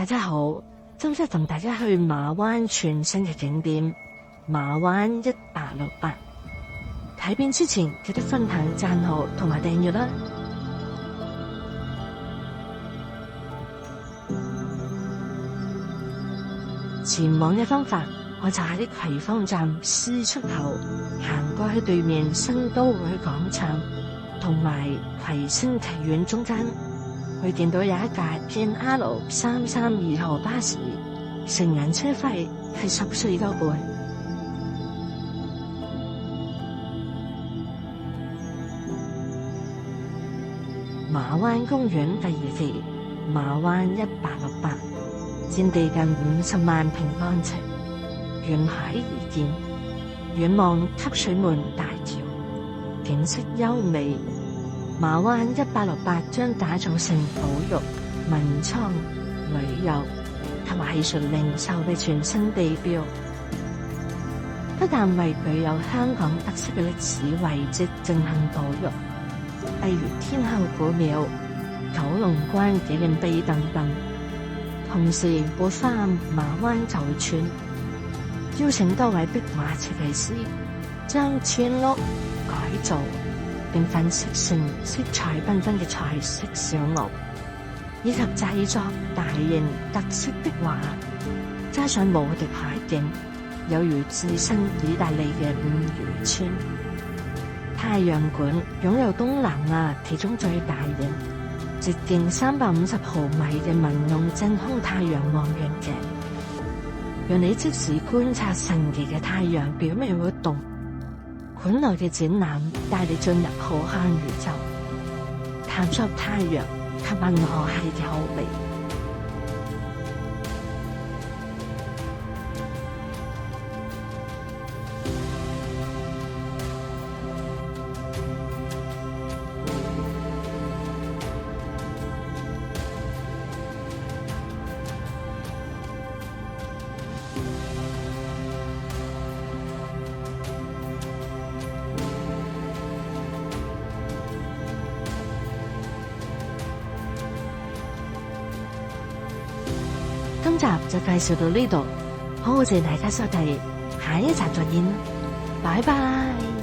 大家好，今日同大家去馬灣全新嘅景點馬灣1868。睇片之前記得分享、讚好同埋訂閱啦。前往嘅方法，我就喺葵芳站 C 出口行過去對面新都會廣場同埋葵青劇院中間，會見到有一架 PNR332號巴士，成人車費係14個半。馬灣公園第二期，馬灣1868，佔地近50萬平方尺，沿海而建，遠望汲水門大橋，景色優美。馬灣1868將打造成保育、文創、旅遊及藝術零售嘅全新地標，不但為具有香港特色嘅歷史遺跡進行保育，例如天后古廟、九龍關紀念碑等等，同時活化馬灣舊村，邀請多位壁畫設計師將村屋改造並粉飾成色彩繽紛嘅彩色小屋，以及製作大型特色壁畫，加上無敵海景，有如置身意大利嘅五漁村。太陽館擁有東南亞其中最大型、直徑350毫米嘅民用真空太陽望遠鏡，讓你即時觀察神奇嘅太陽表面活動。館內嘅展覽帶你進入浩瀚宇宙，探索太陽及銀河系嘅奧秘。今集就介紹到呢度，好謝大家收睇，下一集再見，拜拜。